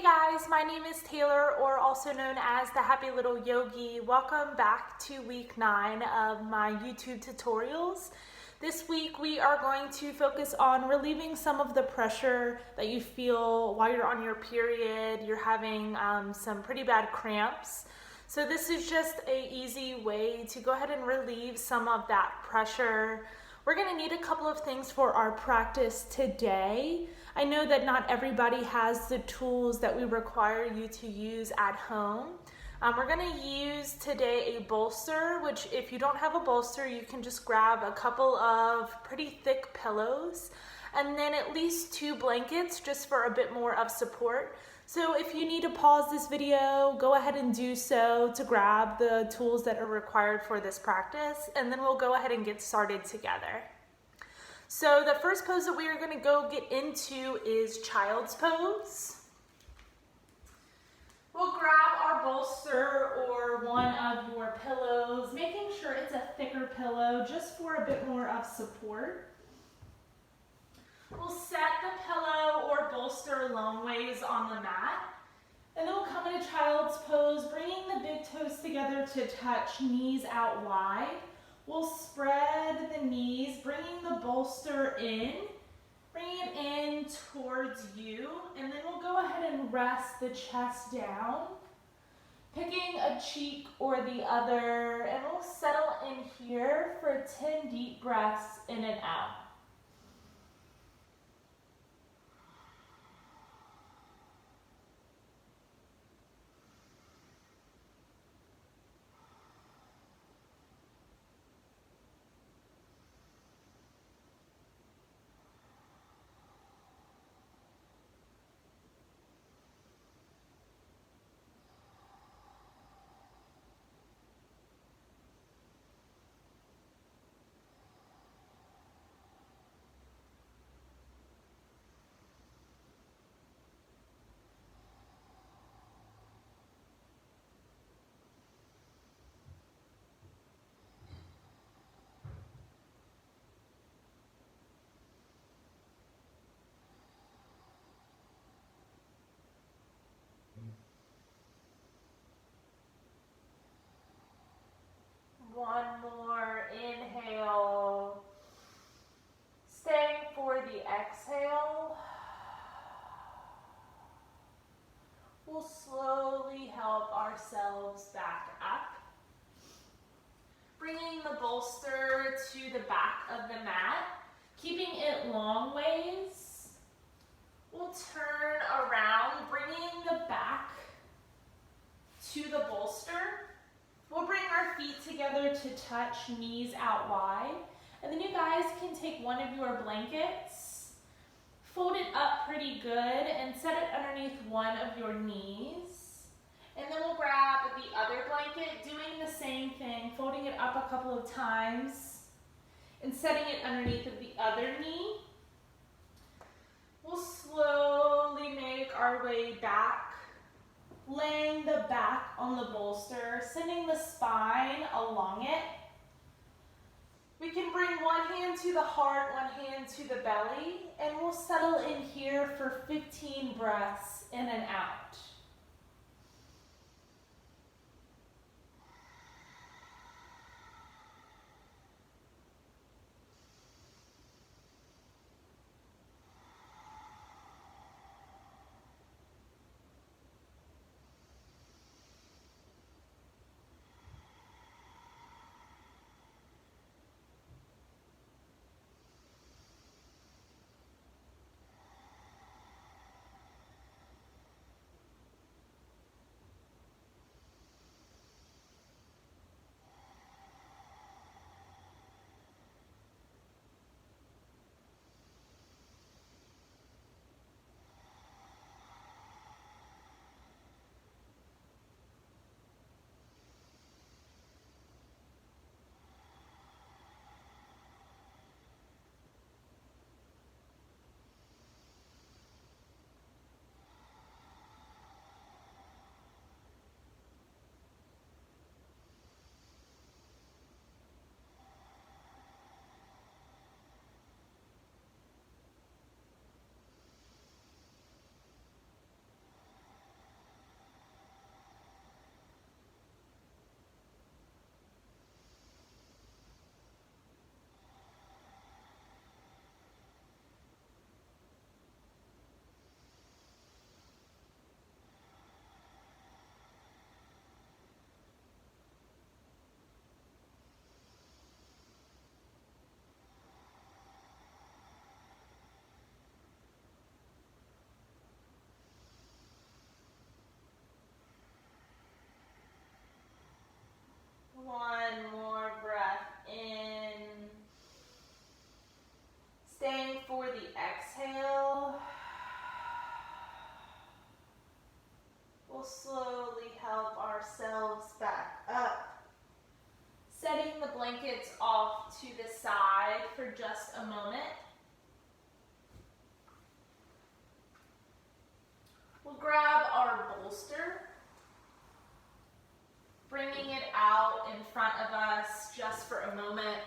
guys, my name is Taylor, or also known as the Happy Little Yogi. Welcome back to week 9 of my YouTube tutorials. This week we are going to focus on relieving some of the pressure that you feel while you're on your period. You're having some pretty bad cramps. So this is just an easy way to go ahead and relieve some of that pressure. We're going to need a couple of things for our practice today. I know that not everybody has the tools that we require you to use at home. We're going to use today a bolster, which if you don't have a bolster, you can just grab a couple of pretty thick pillows and then at least 2 blankets just for a bit more of support. So if you need to pause this video, go ahead and do so to grab the tools that are required for this practice, and then we'll go ahead and get started together. So the first pose that we are going to go get into is child's pose. We'll grab our bolster or one of your pillows, making sure it's a thicker pillow just for a bit more of support. We'll set the pillow or bolster long ways on the mat, and then we'll come into child's pose, bringing the big toes together to touch, knees out wide. We'll spread the knees, bringing the bolster in, bringing it in towards you, and then we'll go ahead and rest the chest down, picking a cheek or the other, and we'll settle in here for 10 deep breaths in and out. One more inhale, staying for the exhale. We'll slowly help ourselves back up, bringing the bolster to the back of the mat, keeping it long ways. We'll turn around, bringing the back to the bolster. We'll bring our feet together to touch, knees out wide. And then you guys can take one of your blankets, fold it up pretty good, and set it underneath one of your knees. And then we'll grab the other blanket, doing the same thing, folding it up a couple of times and setting it underneath of the other knee. We'll slowly make our way back, laying the back on the bolster, sending the spine along it. We can bring one hand to the heart, one hand to the belly, and we'll settle in here for 15 breaths in and out. We'll slowly help ourselves back up, setting the blankets off to the side for just a moment. We'll grab our bolster, bringing it out in front of us just for a moment.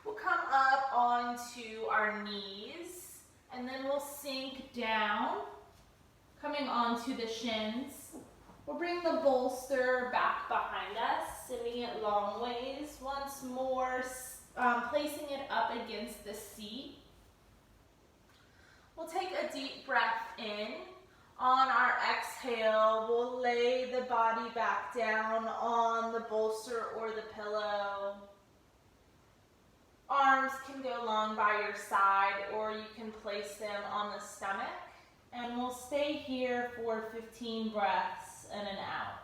We'll come up onto our knees, and then we'll sink down, coming onto the shins. We'll bring the bolster back behind us, sending it long ways. Once more, placing it up against the seat. We'll take a deep breath in. On our exhale, we'll lay the body back down on the bolster or the pillow. Arms can go long by your side, or you can place them on the stomach. And we'll stay here for 15 breaths in and out.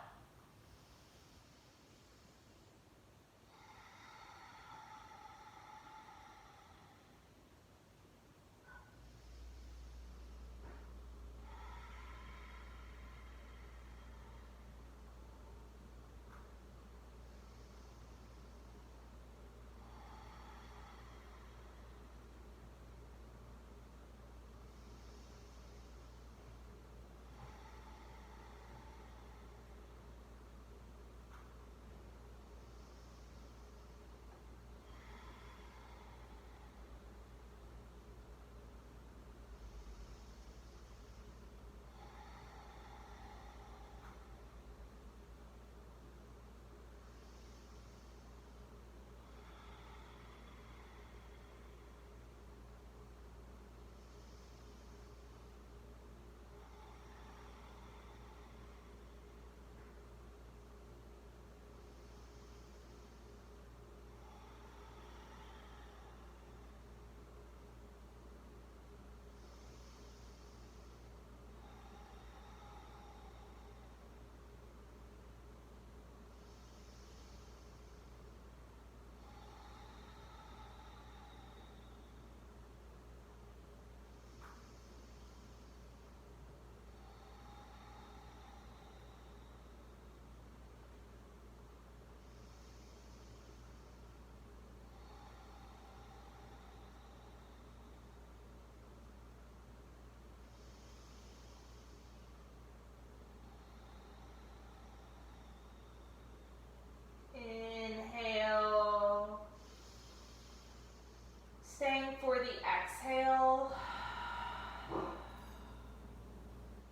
Inhale. Staying for the exhale.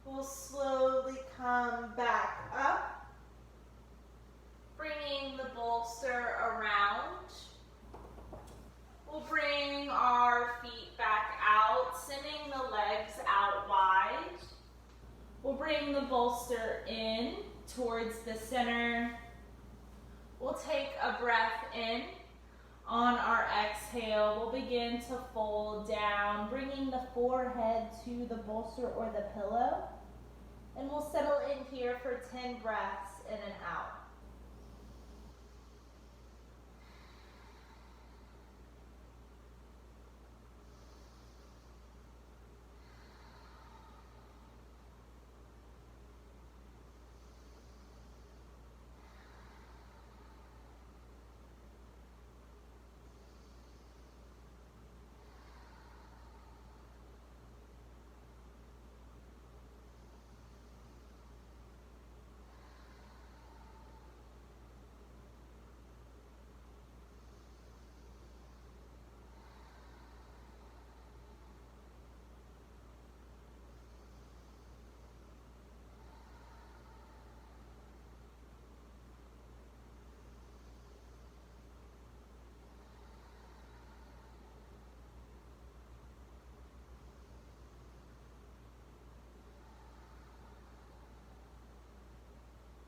We'll slowly come back up, bringing the bolster around. We'll bring our feet back out, sending the legs out wide. We'll bring the bolster in towards the center. We'll take a breath in. On our exhale, we'll begin to fold down, bringing the forehead to the bolster or the pillow. And we'll settle in here for 10 breaths in and out.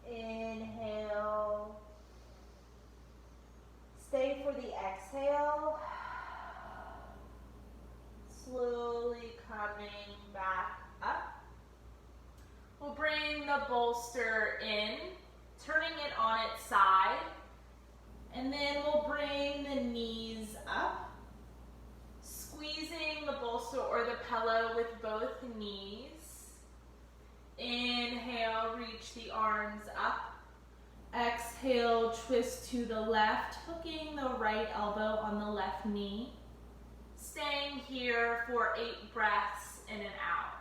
Inhale. Stay for the exhale. Slowly coming back up. We'll bring the bolster in, turning it on its side. And then we'll bring the knees up, squeezing the bolster or the pillow with both knees. Inhale. exhale, twist to the left, hooking the right elbow on the left knee. Staying here for 8 breaths in and out.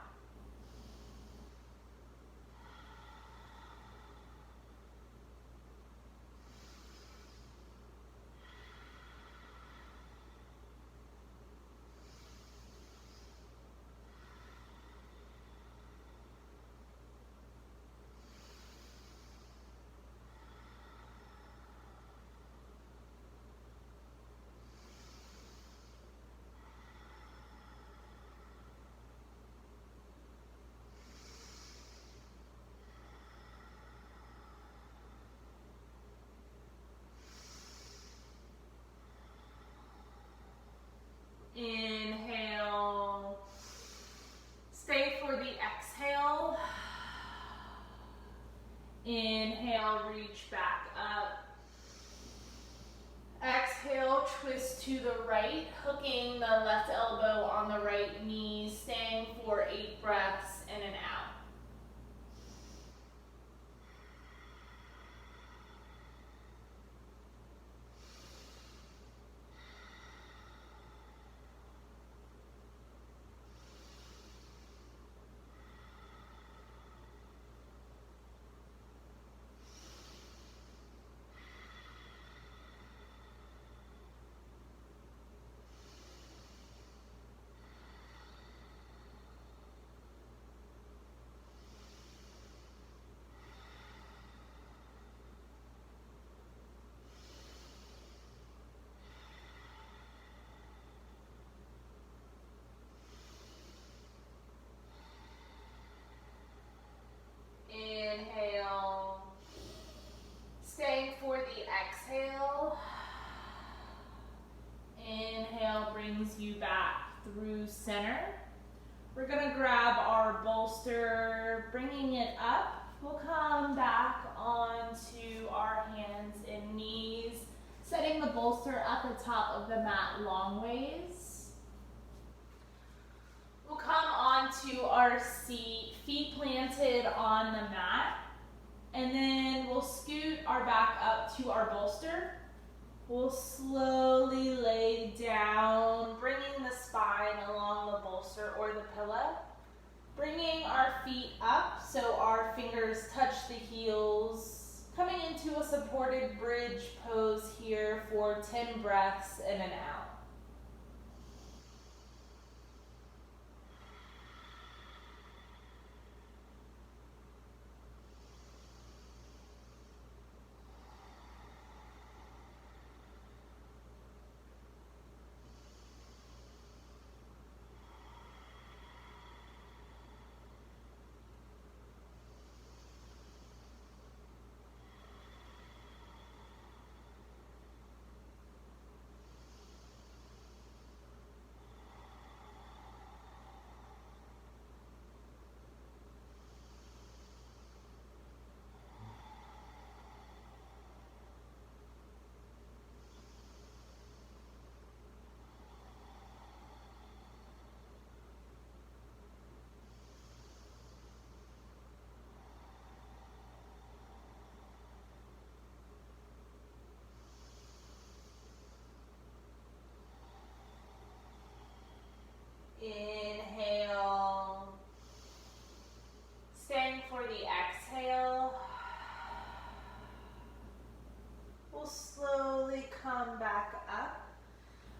Inhale, stay for the exhale. Inhale, reach back up. Exhale, twist to the right, hooking the left elbow on the right knee, staying for 8 breaths in and out. Inhale, staying for the exhale. Inhale brings you back through center. We're gonna grab our bolster, bringing it up. We'll come back onto our hands and knees, setting the bolster at the top of the mat long ways. We'll come onto our seat, feet planted on the mat, and then we'll scoot our back up to our bolster. We'll slowly lay down, bringing the spine along the bolster or the pillow. Bringing our feet up so our fingers touch the heels. Coming into a supported bridge pose here for 10 breaths in and out. Inhale, staying for the exhale. We'll slowly come back up.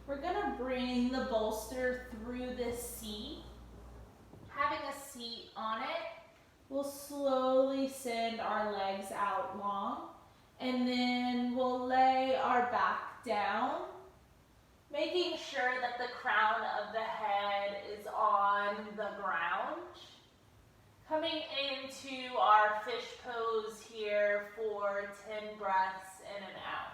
We're gonna bring the bolster through this seat. Having a seat on it, we'll slowly send our legs out long, and then we'll lay our back down, making sure that the crown of the head is on the ground. Coming into our fish pose here for 10 breaths in and out.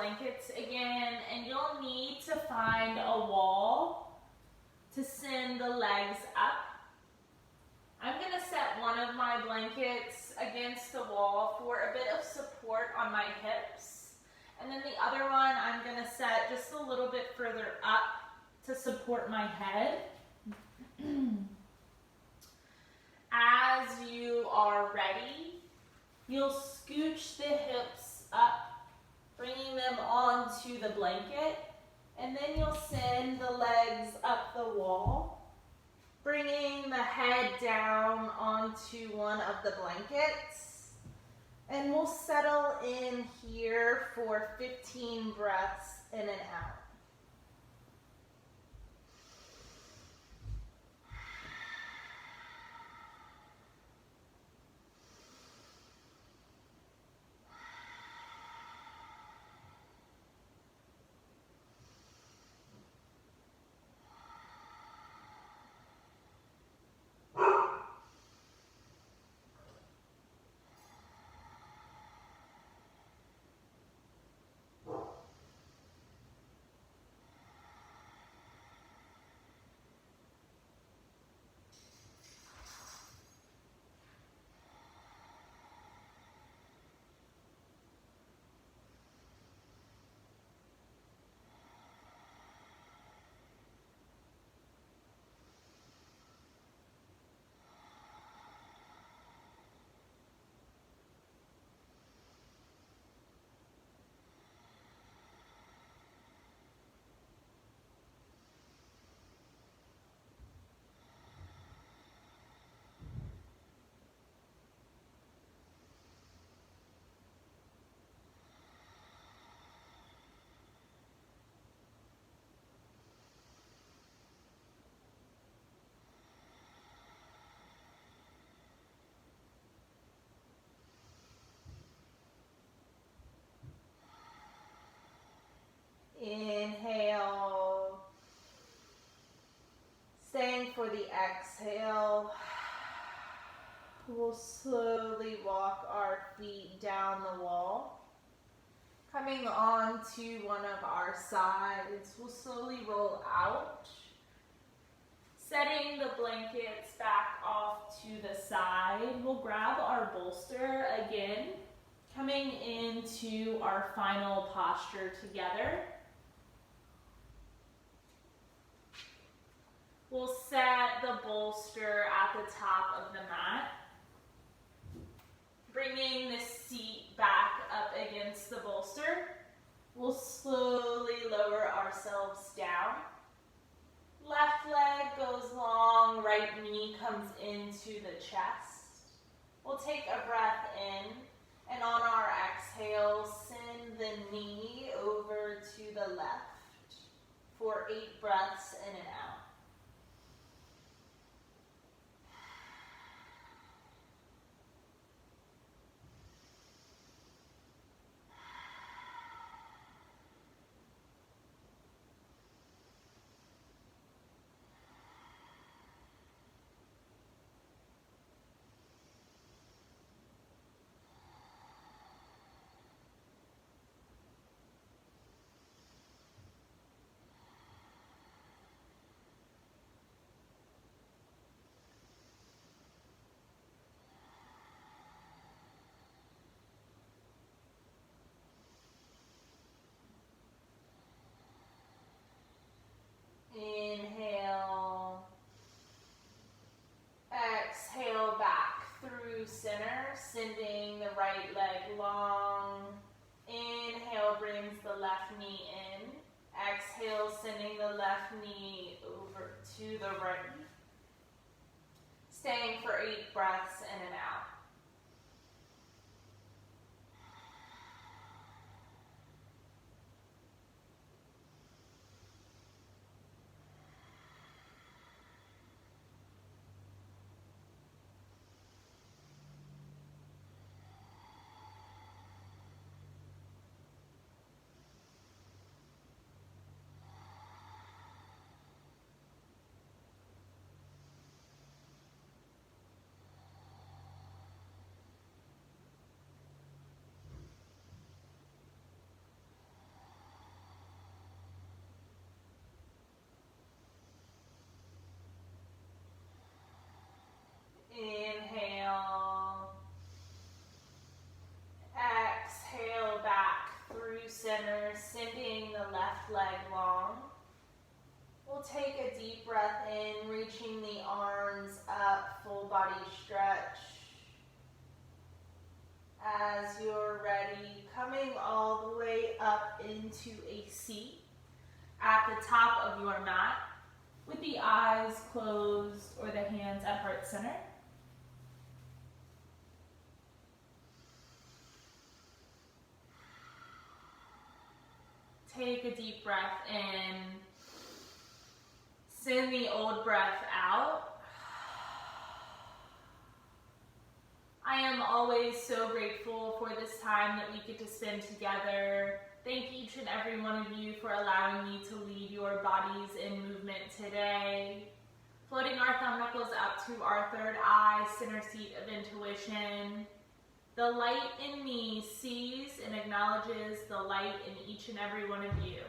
blankets again, and you'll need to find a wall to send the legs up. I'm going to set one of my blankets against the wall for a bit of support on my hips, and then the other one I'm going to set just a little bit further up to support my head. As you are ready, you'll scooch the hips up, bringing them onto the blanket, and then you'll send the legs up the wall, bringing the head down onto one of the blankets, and we'll settle in here for 15 breaths in and out. Inhale, staying for the exhale. We'll slowly walk our feet down the wall. Coming on to one of our sides, we'll slowly roll out. Setting the blankets back off to the side, we'll grab our bolster again, coming into our final posture together. We'll set the bolster at the top of the mat, bringing the seat back up against the bolster. We'll slowly lower ourselves down. Left leg goes long, right knee comes into the chest. We'll take a breath in, and on our exhale, send the knee over to the left for 8 breaths in and out. Inhale, exhale back through center, sending the right leg long. Inhale brings the left knee in. Exhale, sending the left knee over to the right. Staying for 8 breaths in and out. center, sending the left leg long. We'll take a deep breath in, reaching the arms up, full body stretch. As you're ready, coming all the way up into a seat at the top of your mat with the eyes closed or the hands at heart center. Take a deep breath in. Send the old breath out. I am always so grateful for this time that we get to spend together. Thank each and every one of you for allowing me to lead your bodies in movement today. Floating our thumb knuckles up to our third eye, center seat of intuition. The light in me sees and acknowledges the light in each and every one of you.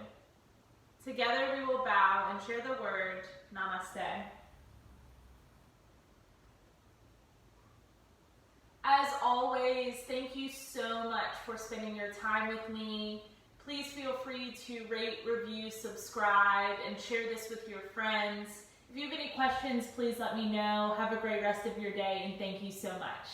Together we will bow and share the word, Namaste. As always, thank you so much for spending your time with me. Please feel free to rate, review, subscribe, and share this with your friends. If you have any questions, please let me know. Have a great rest of your day, and thank you so much.